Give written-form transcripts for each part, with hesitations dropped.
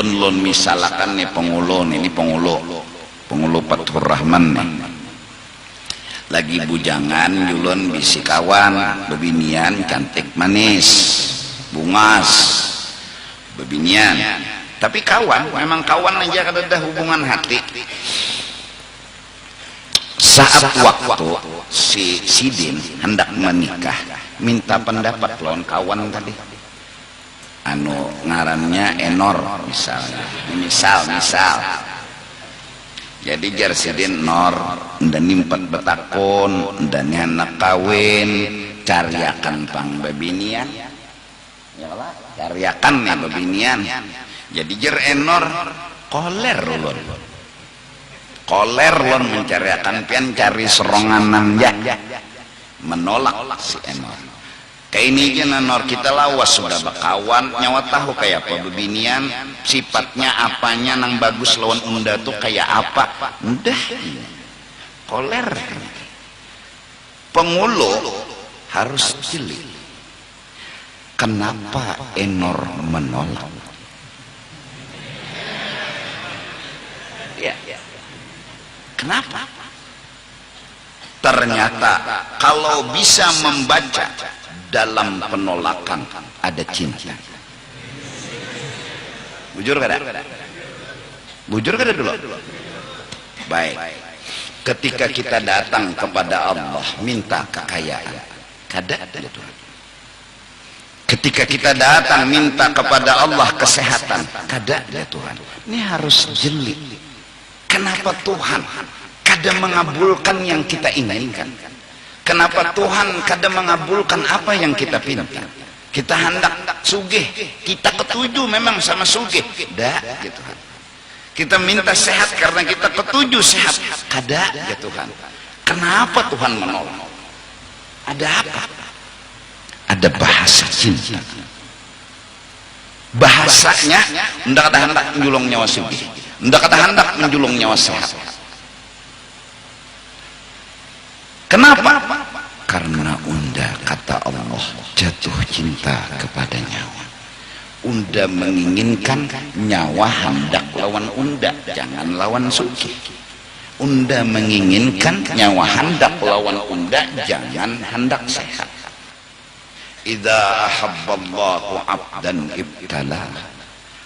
ulun misalakan nih pengulu, ini pengulu Fathur Rahman nih. Lagi bujangan julun bisi kawan bebinian cantik manis bungas bebinian, tapi kawan memang kawan aja kada ada hubungan hati. Saat waktu si Sidin hendak menikah minta pendapat lawan kawan tadi, anu ngarannya Enor misalnya, misal jadi jar Sidin Nor dan nimpat betakon dan anak kawin cariakan pang bebinian ya lah cariakan nih bebinian. Jadi jar Enor koler lon mencariakan pian cari seronganan ya menolak si Enor. Kayak ini aja Nor kita lawas sudah bakawan nyawa tahu kayak apa bebinian sifatnya apanya nang bagus lawan unda tuh kayak apa udah koler. Pengulu harus jeli. Kenapa Enor menolak? Ya. Kenapa? Ternyata kalau bisa membaca dalam penolakan ada cinta. Bujur kada? Bujur kada dulu? Baik. Ketika kita datang kepada Allah minta kekayaan, kada ada Tuhan. Ketika kita datang minta kepada Allah kesehatan, kada ada Tuhan. Ini harus jeli. Kenapa Tuhan kada mengabulkan yang kita inginkan? Kenapa Tuhan kada mengabulkan apa yang kita pinta? Kita hendak sugih, kita ketuju memang sama sugih, dah ya Tuhan. Kita minta sehat karena kita ketuju sehat, kada ya Tuhan. Kenapa Tuhan menolak? Ada apa? Ada bahasa cinta. Bahasanya ndak ada hendak menjulung nyawa sugih, ndak ada hendak menjulung nyawa sehat. Kenapa? Karena unda kata Allah jatuh cinta kepada nyawa. Unda menginginkan nyawa hendak lawan unda, jangan lawan sugih. Unda menginginkan nyawa hendak lawan unda, jangan hendak sehat. Idza ahabballahu 'abdan ibtalah.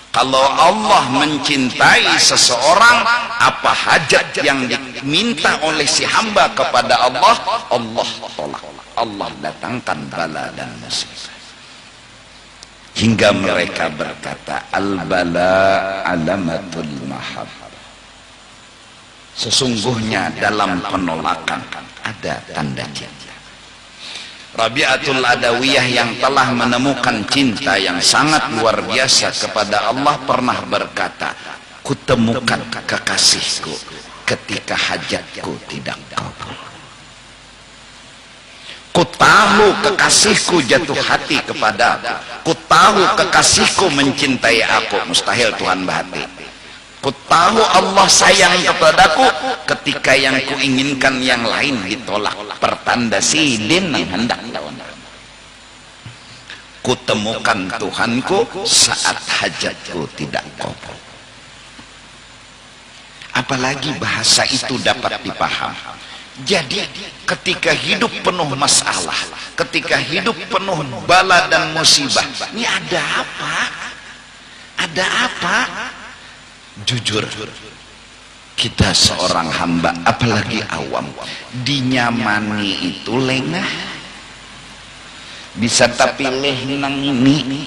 Kalau Allah mencintai seseorang, apa hajat yang diminta oleh si hamba kepada Allah, Allah tolak. Allah datangkan bala dan musibah. Hingga mereka berkata, al-bala alamatul mahabbah. Sesungguhnya dalam penolakan ada tanda cinta. Rabi'atul Adawiyah yang telah menemukan cinta yang sangat luar biasa kepada Allah pernah berkata, kutemukan kekasihku ketika hajatku tidak kabul. Ku tahu kekasihku jatuh hati kepada aku. Ku tahu kekasihku mencintai aku. Mustahil Tuhan bahati. Ku tahu Allah sayang kepadaku ketika yang kuinginkan yang lain ditolak. Pertanda Sidin yang hendak lawan. Ku temukan Tuhanku saat hajatku tidak kabul. Apalagi bahasa itu dapat dipaham. Jadi ketika hidup penuh masalah, ketika hidup penuh bala dan musibah, ini ada apa? Ada apa? Jujur, kita seorang hamba, apalagi awam, dinyamani itu lengah. Bisa terpilih nang ini,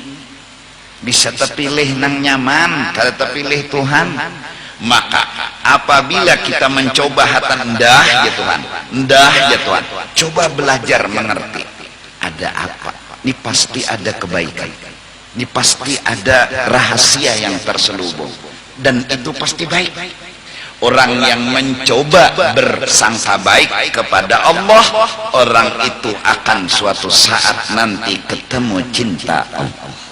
bisa terpilih nang nyaman, kada terpilih Tuhan. Maka apabila kita mencoba hatan endah ya Tuhan, endah ya Tuhan, coba belajar mengerti ada apa. Ini pasti ada kebaikan, ini pasti ada rahasia yang terselubung, dan itu pasti baik. Orang yang mencoba bersangka baik kepada Allah, orang itu akan suatu saat nanti ketemu cinta Allah.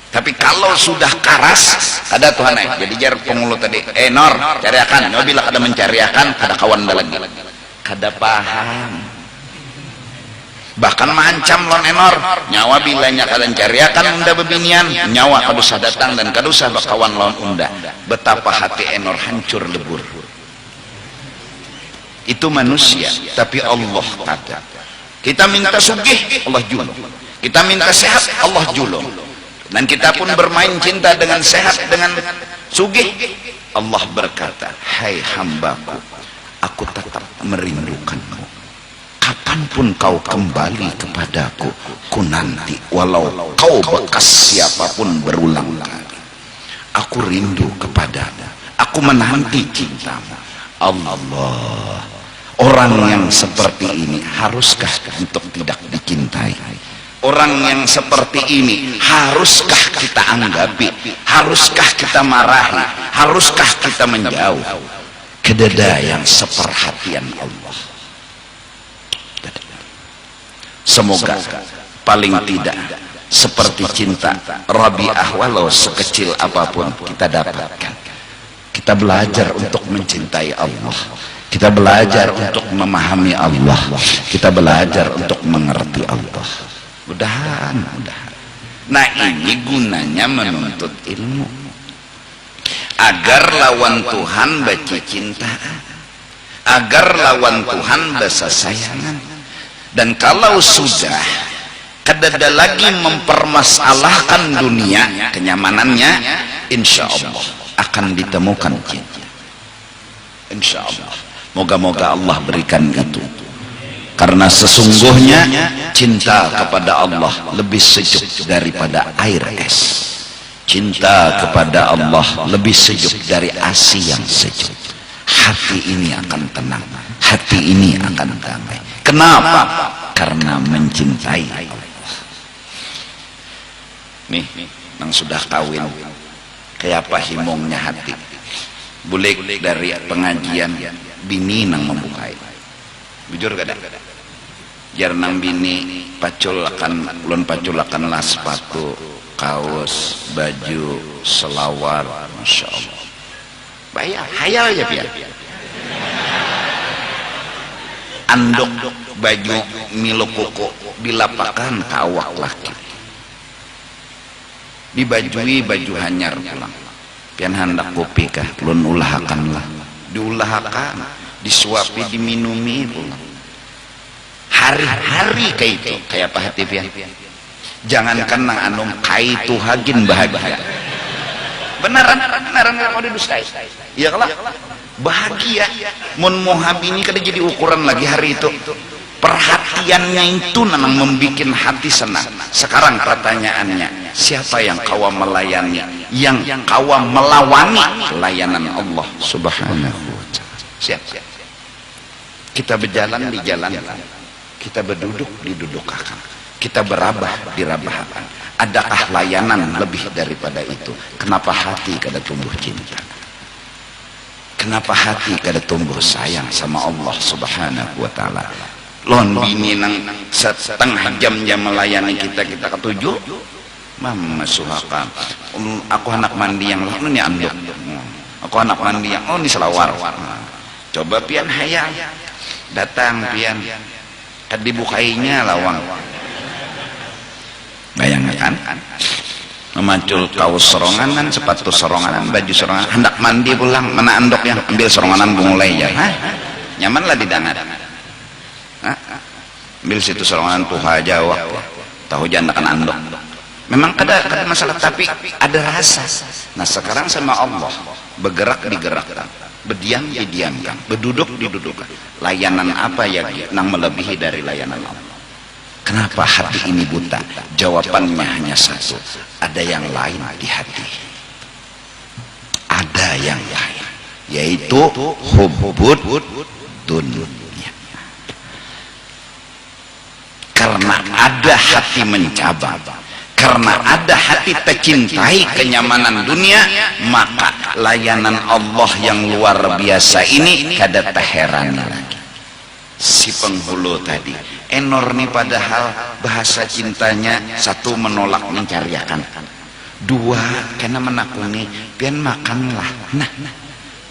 Tapi kalau sudah karas, ada Tuhan jadi jar pengulu tadi, Nor, cariakan. Bila kada mencariakan, kada kawan lagi, kada paham. bahkan mengancam lon enor nyawa bilanya kalian cariakan unda bebinian nyawa kadusa datang dan kadusa bakawan lawan unda. Betapa hati enor hancur lebur. Itu manusia, tapi Allah kata kita minta sugih Allah julung, kita minta sehat Allah julung, dan kita pun bermain cinta dengan sehat dengan sugih. Allah berkata, hai hambaku, aku tetap merindukanmu. Kapanpun kau kembali kepadaku, ku nanti walau kau bekas siapapun berulang kali. Aku rindu kepadamu, aku menanti cintamu. Allah, orang yang seperti ini haruskah untuk tidak dicintai? Orang yang seperti ini haruskah kita anggapi? Haruskah kita marahi? Haruskah kita menjauh? Kedada yang seperhatian Allah. Semoga paling tidak seperti cinta Rabi'ah, walau sekecil apapun kita dapatkan. Kita belajar untuk mencintai Allah, kita belajar untuk memahami Allah, kita belajar untuk mengerti Allah. Mudah-mudahan. Nah, ini gunanya menuntut ilmu agar lawan Tuhan baca cinta, agar lawan Tuhan basa sayangan. Dan kalau sudah kadada lagi mempermasalahkan dunia kenyamanannya, insya Allah akan ditemukan cinta. Insya Allah, moga-moga Allah berikan itu, karena sesungguhnya cinta kepada Allah lebih sejuk daripada air es. Cinta kepada Allah lebih sejuk dari ASI yang sejuk. Hati ini akan tenang, hati ini akan damai. Kenapa? Karena mencintai Allah. Nih, yang sudah kawin, kayak apa himongnya hati. Bulik dari pengajian, bini nang membukai. Bujur kada? Jar nang bini paculakan, ulun paculakan lah sepatu, kaos, baju, selawar, masya Allah. Bayar, hayal aja biar. Andok baju milo koko dilapakan kawak laki, dibajui baju hanyar pulang. Pian hendak kopi kah lun ulahakan lah, diulahakan, disuapi, diminumi pulang. Hari-hari kayak itu, kayak apa hati pian? Jangankan nang anum kaitu hagin bahagia. Benaran nggak mau didustai. Iya kalah. Bahagia. Mun mohab ini kada jadi ukuran lagi hari itu. Perhatiannya itu memang membuat hati senang. Sekarang pertanyaannya, siapa yang kau melayani, yang kau melawani layanan Allah Subhanahu wa ta'ala? Siapa? Kita berjalan di jalan, kita berduduk di dudukakan, kita berabah di rabahan. Adakah layanan lebih daripada itu? Kenapa hati kada tumbuh cinta? Kenapa hati kada tumbuh sayang sama Allah Subhanahu wa ta'ala? Lon bini nang setengah jamnya melayani kita ketujuh, mama suhaka, aku anak mandi yang lalu ni anduk, aku anak mandi yang ni selawar. Coba pian hayal datang pian kad dibukainya lawang, bayangkan memacul kaos soronganan, sepatu soronganan, baju soronganan, hendak mandi pulang, mana andok yang ambil soronganan mulai ya, nyaman lah di dangat. Ambil situ soronganan tuha Jawa, tahu jandakan andok. Memang kada masalah, tapi ada rasa. Nah sekarang sama Allah, bergerak digerakkan, berdiam didiamkan, berduduk didudukkan. Layanan apa yang nang melebihi dari layanan Allah? Kenapa hati ini buta? Jawabannya hanya satu, ada yang lain di hati. Ada yang lain, yaitu hubbud dunya. Karena ada hati mencabar, karena ada hati tercintai kenyamanan dunia, maka layanan Allah yang luar biasa ini kada terheran lagi. Si penghulu tadi enor nih, padahal bahasa cintanya satu menolak mencariakan, dua karena menakuni pian makanlah. Nah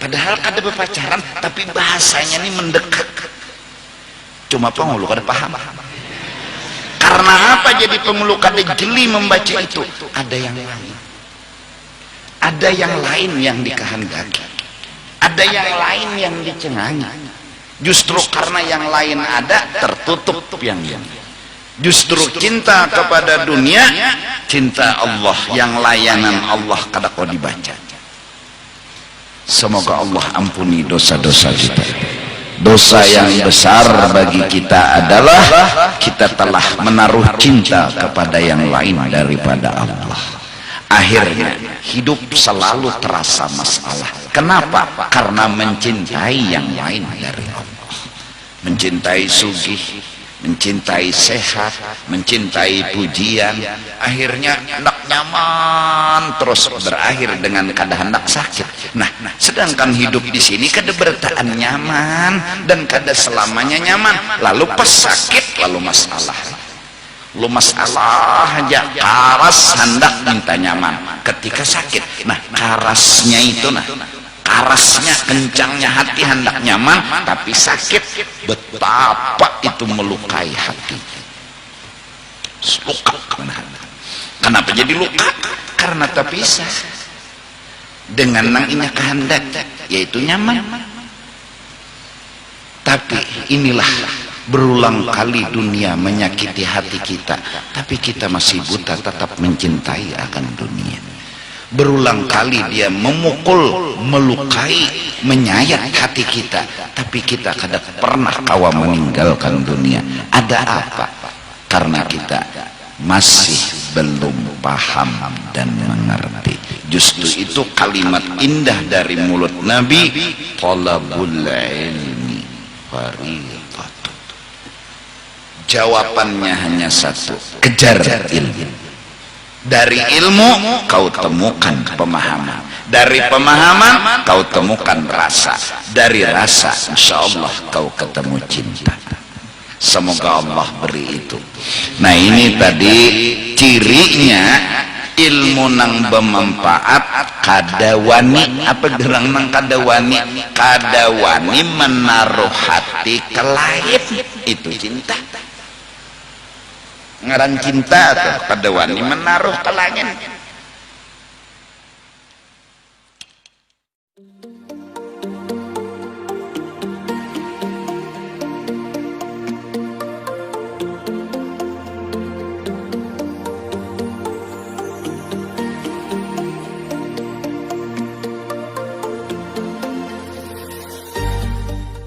padahal kada berpacaran tapi bahasanya nih mendekat. Cuma penghulu kada paham. Karena apa jadi pemeluk? Ada jeli membaca itu. Ada yang lain. Ada yang lain yang dikehendaki. Ada yang lain yang dicengangi. Justru karena yang lain ada, tertutup yang lain. Justru cinta kepada dunia, cinta Allah, yang layanan Allah kada kau dibaca. Semoga Allah ampuni dosa-dosa kita. Dosa yang besar bagi kita adalah kita telah menaruh cinta kepada yang lain daripada Allah. Akhirnya hidup selalu terasa masalah. Kenapa? Karena mencintai yang lain dari Allah. Mencintai sugih, mencintai sehat, mencintai pujian, akhirnya hendak nyaman terus berakhir dengan kada hendak sakit. Nah, sedangkan hidup di sini kada bertahan nyaman dan kada selamanya nyaman. Lalu pas sakit, lalu masalah. Lu masalah aja, karas hendak minta nyaman ketika sakit. Nah, karasnya itu, karasnya, kencangnya hati hendak nyaman, tapi sakit, betapa itu melukai hati. Luka. Kenapa jadi luka? Karena terpisah dengan nang inya kehendak, yaitu nyaman. Tapi inilah berulang kali dunia menyakiti hati kita, tapi kita masih buta tetap mencintai akan dunia. Berulang kali dia memukul, melukai, menyayat hati kita, tapi kita kadang pernah kawa meninggalkan dunia. Ada apa? Karena kita masih belum paham dan mengerti. Justru itu kalimat indah dari mulut Nabi, talabul ilmi fariqatun. Jawabannya hanya satu, kejar ilmu. Dari ilmu kau temukan pemahaman, dari pemahaman kau temukan rasa, dari rasa insya Allah kau ketemu cinta. Semoga Allah beri itu. Nah, ini tadi cirinya ilmu nang bermanfaat, kadawani. Apa gerang nang kadawani? Kadawani menaruh hati ke lain, itu cinta. Ngaran cinta atau kadawani menaruh ke langit.